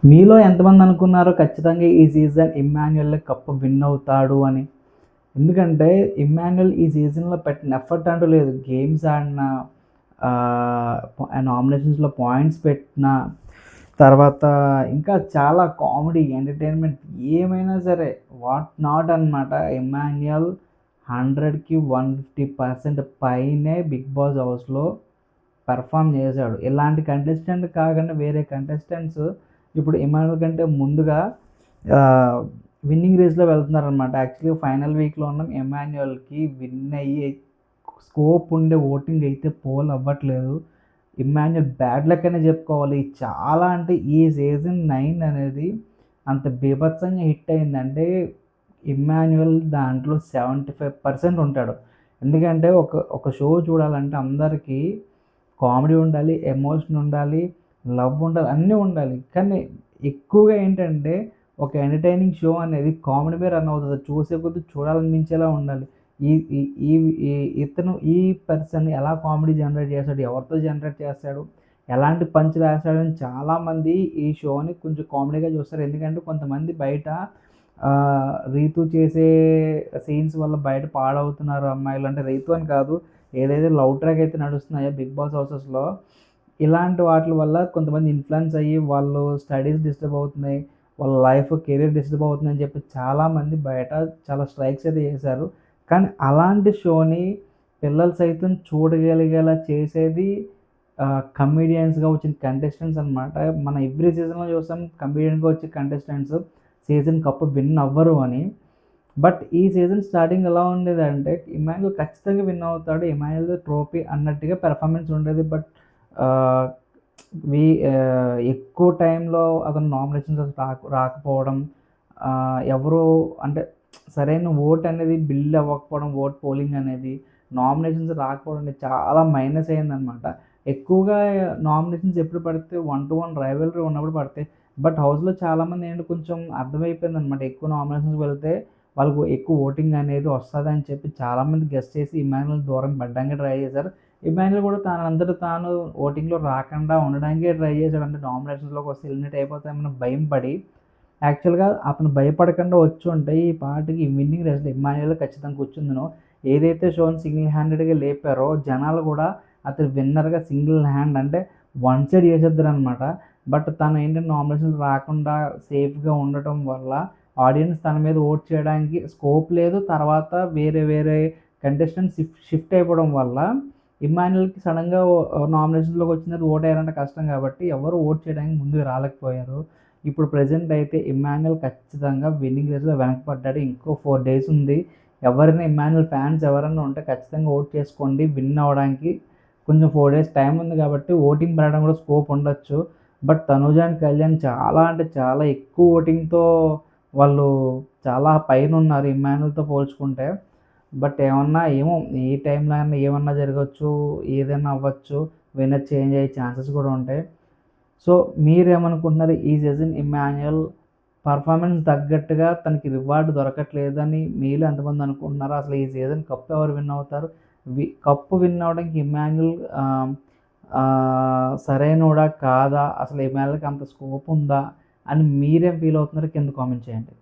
మీలో ఎంతమంది అనుకున్నారు ఖచ్చితంగా ఈ సీజన్ ఇమ్మాన్యుయల్ కప్ విన్ అవుతాడు అని? ఎందుకంటే ఇమ్మాన్యుయల్ ఈ సీజన్‌లో పెట్టిన ఎఫర్ట్ అంటూ లేదు. గేమ్స్ ఆడినా, నామినేషన్స్‌లో పాయింట్స్ పెట్టినా, తర్వాత ఇంకా చాలా కామెడీ, ఎంటర్‌టైన్‌మెంట్ ఏమైనా సరే వాట్ నాట్ అనమాట. ఇమ్మాన్యుయల్ 100కి 150% పైనే బిగ్ బాస్ హౌస్‌లో పెర్ఫార్మ్ చేశాడు. ఇలాంటి కంటెస్టెంట్ కాకుండా వేరే కంటెస్టెంట్స్ ఇప్పుడు ఇమానుయల్ కంటే ముందుగా ఆహ్, విన్నింగ్ రేస్‌లో వెళ్తున్నారనమాట. యాక్చువల్‌గా ఫైనల్ వీక్‌లో ఉన్న ఇమాన్యుయల్‌కి విన్ అయ్యి స్కోప్ ఉండే ఓటింగ్ అయితే పోల్ అవ్వట్లేదు. ఇమ్మాన్యుయల్ బ్యాడ్ లక్ అనే చెప్పుకోవాలి. చాలా అంటే ఈ సీజన్ 9 అనేది అంత బీభత్సంగా హిట్ అయిందంటే ఇమ్మాన్యుయల్ దాంట్లో 75% ఉంటాడు. ఎందుకంటే ఒక షో చూడాలంటే అందరికీ కామెడీ ఉండాలి, ఎమోషన్ ఉండాలి, లవ్ ఉండాలి, అన్నీ ఉండాలి. కానీ ఎక్కువగా ఏంటంటే ఒక ఎంటర్‌టైనింగ్ షో అనేది కామెడీ మీద రన్ అవుతది. చూసే కొద్దీ చూడాలనిపించేలా ఉండాలి. ఈ ఈ ఈ ఈ ఇతను ఈ పర్సన్ ఎలా కామెడీ జనరేట్ చేస్తాడు? ఎవరితో జనరేట్ చేస్తాడు? ఎలాంటి పంచ్‌లు వేస్తాడని చాలామంది ఈ షోని కొంచెం కామెడీగా చూస్తారు. ఎందుకంటే కొంతమంది బయట రీతు చేసే సీన్స్ వల్ల బయట పాడవుతున్నారు అమ్మాయిలు. అంటే రీతు అని కాదు. ఏదైతే లవ్ ట్రాక్ అయితే నడుస్తున్నాయో బిగ్ బాస్ హౌసెస్‌లో ఇలాంటి వాటిల వల్ల కొంతమంది ఇన్‌ఫ్లుయెన్స్ అయ్యి వాళ్ళు స్టడీస్ డిస్టర్బ్ అవుతున్నాయి. వాళ్ళ లైఫ్, కెరీర్ డిస్టర్బ్ అవుతుందని చెప్పి చాలామంది బయట చాలా స్ట్రైక్స్ అయితే చేశారు. కానీ అలాంటి షోని పిల్లలు సైతం చూడగలిగేలా చేసేది కమెడియన్స్‌గా వచ్చిన కంటెస్టెంట్స్ అనమాట. మనం ఎవ్రీ సీజన్‌లో చూసాం కమెడియన్‌గా వచ్చే కంటెస్టెంట్స్ సీజన్ కప్ విన్ అవ్వరు అని. బట్ ఈ సీజన్ స్టార్టింగ్ ఎలా ఉండేదంటే ఇమాన్యుయల్ ఖచ్చితంగా విన్ అవుతాడు. ఇమాన్యుయల్‌దే ట్రోఫీ అన్నట్టుగా పెర్ఫార్మెన్స్ ఉండేది. బట్ ఆహ్, ఎక్కువ టైంలో అతను నామినేషన్స్ రాకపోవడం, ఎవరు అంటే సరైన ఓట్ అనేది బిల్డ్ అవ్వకపోవడం, ఓట్ పోలింగ్ అనేది, నామినేషన్స్ రాకపోవడం అనేది చాలా మైనస్ అయిందనమాట. ఎక్కువగా నామినేషన్స్ ఎప్పుడు పడితే 1-1 రైవల్రీ ఉన్నప్పుడు పడతాయి. బట్ హౌస్‌లో చాలామంది ఏంటి కొంచెం అర్థమైపోయిందనమాట. ఎక్కువ నామినేషన్స్ వెళ్తే వాళ్ళకు ఎక్కువ ఓటింగ్ అనేది వస్తదని చెప్పి చాలామంది గెస్ చేసి ఇమాన్యుయల్ దూరం పెట్టడానికి ట్రై చేశారు. ఇమాన్యుయల్ కూడా తనంతట తాను ఓటింగ్‌లో రాకుండా ఉండడానికే ట్రై చేశాడు. అంటే నామినేషన్స్‌లోకి వస్తే ఎలిమినేట్ అయిపోతామన్న భయం పడి, యాక్చువల్‌గా అతను భయపడకుండా వచ్చుంటే ఈ పాటికి విన్నింగ్ రేస్‌లో ఇమ్మాన్యుయల్ ఖచ్చితంగా కూర్చుందును. ఏదైతే షోని సింగిల్ హ్యాండెడ్‌గా లేపారో జనాలు కూడా అతను విన్నర్‌గా సింగిల్ హ్యాండ్ అంటే వన్ సైడ్ చేసేద్దురనమాట. బట్ తను ఏంటంటే నామినేషన్స్ రాకుండా సేఫ్‌గా ఉండటం వల్ల ఆడియన్స్ తన మీద ఓట్ చేయడానికి స్కోప్ లేదు. తర్వాత వేరే వేరే కంటెస్టెంట్స్ షిఫ్ట్ అయిపోవడం వల్ల ఇమ్మాన్యుయల్‌కి సడెన్‌గా నామినేషన్స్‌లోకి వచ్చిన తర్వాత ఓటేయాలంటే కష్టం కాబట్టి ఎవరు ఓట్ చేయడానికి ముందుకు రాలేకపోయారు. ఇప్పుడు ప్రెజెంట్ అయితే ఇమ్మాన్యుయల్ ఖచ్చితంగా విన్నింగ్ రేస్‌లో వెనకపడ్డాడు. ఇంకో 4 డేస్ ఉంది. ఎవరైనా ఇమ్మాన్యుయల్ ఫ్యాన్స్ ఎవరైనా ఉంటే ఖచ్చితంగా ఓట్ చేసుకోండి విన్ అవ్వడానికి. కొంచెం 4 డేస్ టైం ఉంది కాబట్టి ఓటింగ్ పెరగడం కూడా స్కోప్ ఉండొచ్చు. బట్ తనూజ అండ్ కళ్యాణ్ చాలా అంటే చాలా ఎక్కువ ఓటింగ్‌తో వాళ్ళు చాలా పైనున్నారు ఇమ్మాన్యుయల్‌తో పోల్చుకుంటే. బట్ ఏమన్నా ఏమో ఏ టైంలో అయినా ఏమన్నా జరగొచ్చు. ఏదైనా అవ్వచ్చు. విన్నర్ చేంజ్ అయ్యే ఛాన్సెస్ కూడా ఉంటాయి. సో, మీరేమనుకుంటున్నారు? ఈ సీజన్ ఇమ్మాన్యుయల్ పర్ఫార్మెన్స్ తగ్గట్టుగా తనకి రివార్డ్ దొరకట్లేదని మీలో ఎంతమంది అనుకుంటున్నారు? అసలు ఈ సీజన్ కప్ ఎవరు విన్ అవుతారు? కప్ విన్ అవ్వడానికి ఇమ్మాన్యుయల్ ఆహ్, సరైనోడా? కాదా? అసలు ఇమ్మాన్యుయల్‌కి అంత స్కోప్ ఉందా? అని మీరేం ఫీల్ అవుతున్నారో కింద కామెంట్ చేయండి.